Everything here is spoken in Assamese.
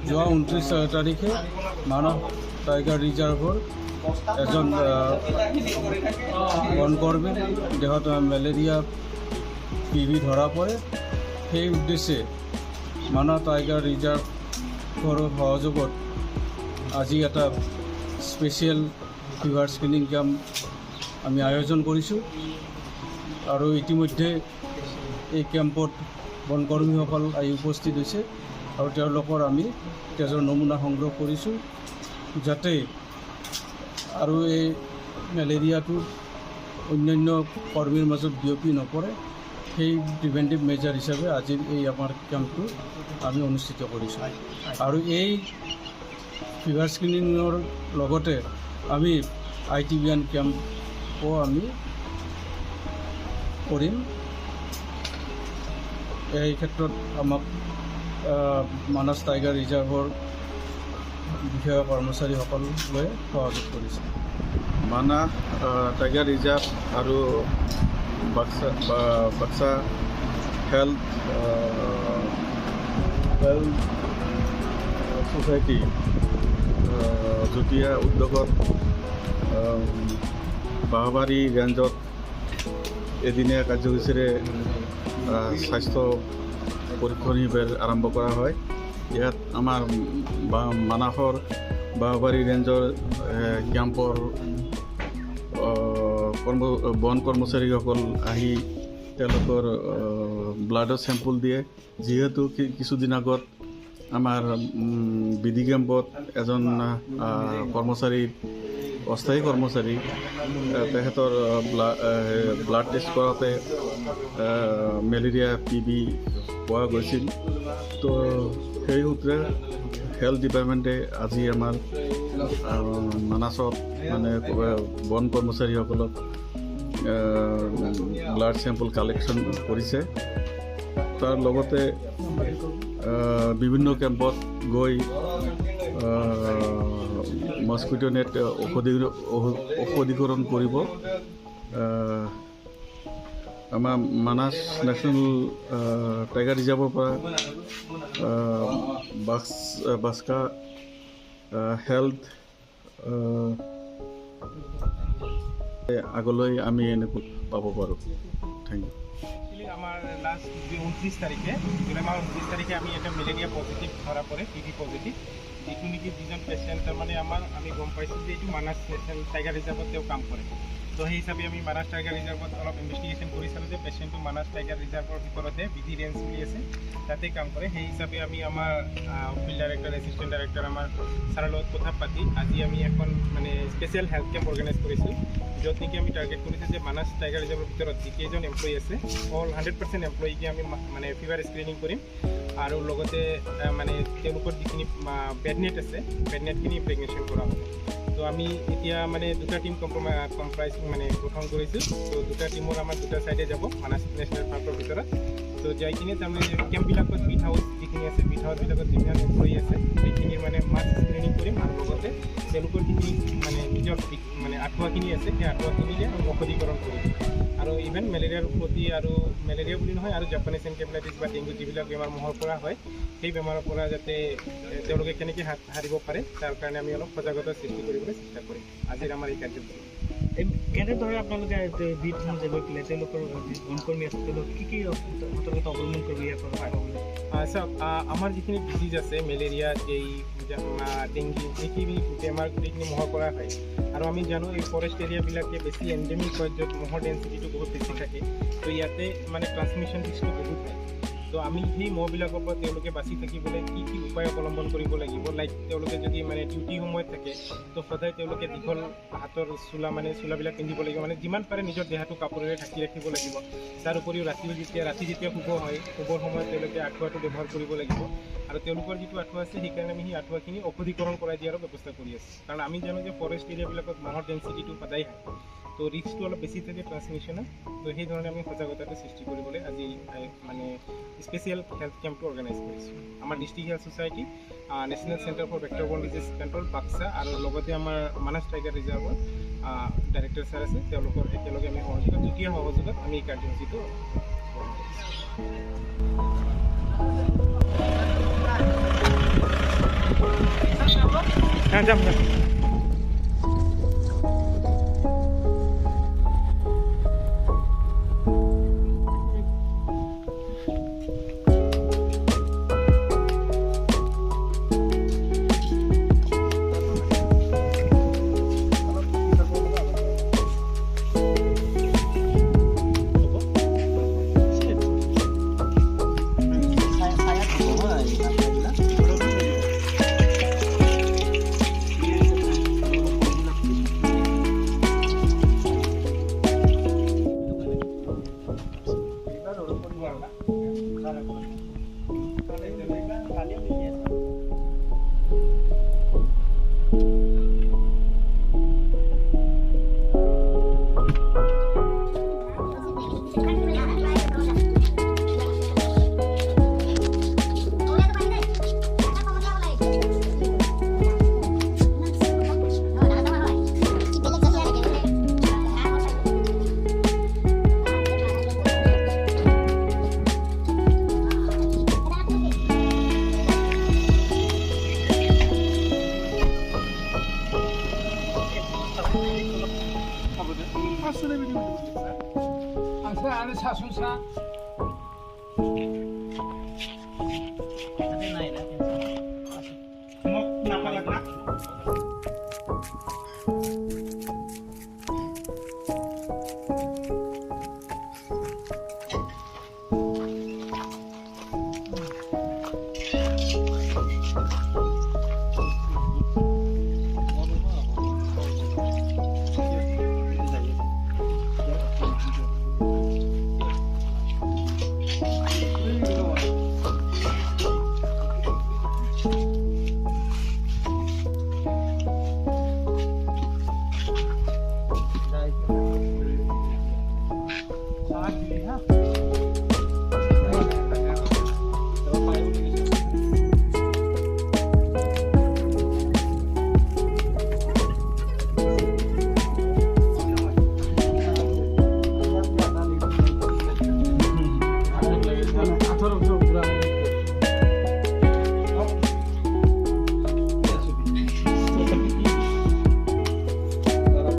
যোৱা 29 তাৰিখে মানস টাইগাৰ ৰিজাৰ্ভৰ এজন বনকৰ্মীৰ দেহত মেলেৰিয়া টিবি ধৰা পৰে। সেই উদ্দেশ্যে মানস টাইগাৰ ৰিজাৰ্ভৰ সহযোগত আজি এটা স্পেচিয়েল ফিভাৰ স্ক্ৰিনিং কেম্প আমি আয়োজন কৰিছোঁ আৰু ইতিমধ্যে এই কেম্পত বনকৰ্মীসকল আহি উপস্থিত হৈছে আৰু তেওঁলোকৰ আমি তেজৰ নমুনা সংগ্ৰহ কৰিছোঁ যাতে আৰু এই মেলেৰিয়াটো অন্যান্য কৰ্মীৰ মাজত বিয়পি নপৰে। সেই প্ৰিভেণ্টিভ মেজাৰ হিচাপে আজিৰ এই আমাৰ কেম্পটো আমি অনুষ্ঠিত কৰিছোঁ আৰু এই ফিভাৰ স্ক্ৰিনিঙৰ লগতে আমি ITBN কেম্পো আমি কৰিম। এই ক্ষেত্ৰত আমাক মানস টাইগাৰ ৰিজাৰ্ভৰ বিষয়া কৰ্মচাৰীসকলে সহযোগ কৰিছে। মানস টাইগাৰ ৰিজাৰ্ভ আৰু বাক্সা হেল্থ ছ'চাইটি যুটীয়া উদ্যোগত বাহবাৰী ৰেঞ্জত এদিনীয়া কাৰ্যসূচীৰে স্বাস্থ্য পৰীক্ষণ শিবিৰ আৰম্ভ কৰা হয়। ইয়াত আমাৰ মানসৰ বাহবাৰী ৰেঞ্জৰ কেম্পৰ বন কৰ্মচাৰীসকল আহি তেওঁলোকৰ ব্লাডৰ চেম্পল দিয়ে। যিহেতু কিছুদিন আগত আমাৰ বিধি কেম্পত এজন অস্থায়ী কৰ্মচাৰী তেখেতৰ ব্লাড টেষ্ট কৰাতে মেলেৰিয়া টিবি পোৱা গৈছিল। তো সেই সূত্ৰে হেল্থ ডিপাৰ্টমেণ্টে আজি আমাৰ মানসত মানে বন কৰ্মচাৰীসকলক ব্লাড চেম্পল কালেকশ্যন কৰিছে। তাৰ লগতে বিভিন্ন কেম্পত গৈ মস্কিটো নেট ঔষধীকৰণ কৰিব। আমাৰ মানস নেশ্যনেল টাইগাৰ ৰিজাৰ্ভৰ পৰা বাস্কা হেল্থ আগলৈ আমি এনেকৈ পাব পাৰোঁ। Thank U. আমাৰ লাস্ট 29 তাৰিখে জুলাই মাহৰ 29 তারিখে আমি এটা মেলেরিয়া পজিটিভ ধরা পড়ে টিবি পজিটিভ যেটো নেকি দুজন পেশেন্ট মানে আমি গম পাইছোঁ যে এইটো মানস নেশ্যনেল টাইগাৰ ৰিজাৰ্ভত কাম কৰে। তো সেই হিচাপে আমি মানস টাইগাৰ ৰিজাৰ্ভত অলপ ইনভেষ্টিগেশ্যন কৰিছিলোঁ যে পেশেন্টটো মানস টাইগাৰ ৰিজাৰ্ভৰ ভিতৰতে বিধি ৰেঞ্জ বুলি আছে তাতে কাম কৰে। সেই হিচাপে আমি আমাৰ ফিল্ড ডাইৰেক্টৰ এছিষ্টেণ্ট ডাইৰেক্টৰ আমাৰ ছাৰৰ লগত কথা পাতি আজি আমি এখন মানে স্পেচিয়েল হেল্থ কেম্প অৰ্গেনাইজ কৰিছোঁ য'ত নেকি আমি টাৰ্গেট কৰিছোঁ যে মানস টাইগাৰ ৰিজাৰ্ভৰ ভিতৰত যিকেইজন এমপ্লয়ী আছে অল 100% এমপ্লয়ীকে আমি মানে ফিভাৰ স্ক্ৰিনিং কৰিম আৰু লগতে মানে তেওঁলোকৰ যিখিনি বেডনেট আছে বেডনেটখিনি ইমপ্ৰেগনেশ্যন কৰা হ'ব। তো আমি এতিয়া মানে দুটা টিম কম্প্ৰাইজ মানে গঠন কৰিছোঁ। তো দুটা টিমৰ আমাৰ দুটা ছাইডে যাব মানস নেশ্যনেল পাৰ্কৰ ভিতৰত। তো যাই কিনে তাৰমানে কেম্পবিলাকত বিট হাউচ যিখিনি আছে বিট হাউচবিলাকত যিমান এমপ্লয়ী আছে সেইখিনিৰ মানে মাছ স্ক্ৰিনিং কৰিম আৰু লগতে তেওঁলোকৰ যিখিনি মানে নিজৰ মানে আঁঠুৱাখিনি আছে সেই আঁঠুৱাখিনিৰে ঔষধীকৰণ কৰিম আৰু ইভেন মেলেৰিয়াৰ প্ৰতি আৰু মেলেৰিয়া বুলি নহয় আৰু জাপানীজ এনকেফেলাইটিছ বা ডেংগু যিবিলাক বেমাৰ মহৰ পৰা হয় সেই বেমাৰৰ পৰা যাতে তেওঁলোকে কেনেকৈ হাত সাৰিব পাৰে তাৰ কাৰণে আমি অলপ সজাগতা সৃষ্টি কৰিবলৈ চেষ্টা কৰিম আজিৰ আমাৰ এই কাৰ্যসূচী। কেনেদৰে আপোনালোকে বিধসমূহ যে গৈ পেলাই তেওঁলোকৰ বনকৰ্মী আছে তেওঁলোকক কি সতৰ্কতা অৱলম্বন কৰিব ইয়াৰ পৰা সহায় হ'বলৈ? চাওক, আমাৰ যিখিনি ডিজিজ আছে মেলেৰিয়া, ডেংগি যিখিনি বেমাৰ গোটেইখিনি মহৰ পৰা হয়। আৰু আমি জানো এই ফৰেষ্ট এৰিয়াবিলাকে বেছি এণ্ডেমিক হয়, য'ত মহৰ ডেঞ্চিটিটো বহুত বেছি থাকে। তো ইয়াতে মানে ট্ৰান্সমিশ্যন ৰিস্কটো বহুত হয়। তো আমি সেই মহবিলাকৰ পৰা তেওঁলোকে বাচি থাকিবলৈ কি কি উপায় অৱলম্বন কৰিব লাগিব, লাইক তেওঁলোকে যদি মানে ডিউটি সময়ত থাকে তো সদায় তেওঁলোকে দীঘল হাতৰ চোলাবিলাক পিন্ধিব লাগিব, মানে যিমান পাৰে নিজৰ দেহাটো কাপোৰেৰে ঢাকি ৰাখিব লাগিব। তাৰ উপৰিও ৰাতি যেতিয়া শুব হয়, শুবৰ সময়ত তেওঁলোকে আঁঠুৱাটো ব্যৱহাৰ কৰিব লাগিব। আৰু তেওঁলোকৰ যিটো আঁঠুৱা আছে সেইকাৰণে আমি সেই আঁঠুৱাখিনি ঔষধীকৰণ কৰাই দিয়াৰো ব্যৱস্থা কৰি আছোঁ। কাৰণ আমি জানো যে ফৰেষ্ট এৰিয়াবিলাকত মহৰ ডেঞ্চিটিটো সদায় হয়, তো ৰিস্কটো অলপ বেছি থাকে ট্ৰান্সমিশ্যনত। তো সেইধৰণে আমি সজাগতাটো সৃষ্টি কৰিবলৈ আজি মানে স্পেচিয়েল হেল্থ কেম্পটো অৰ্গেনাইজ কৰিছোঁ। আমাৰ district health society, national centre for vector borne disease control Baksa, আৰু লগতে আমাৰ মানাস টাইগাৰ ৰিজাৰ্ভৰ ডাইৰেক্টৰ ছাৰ আছে, তেওঁলোকৰ একেলগে আমি যুটীয়া সহযোগত আমি এই কাৰ্যসূচীটো যাম। Huh?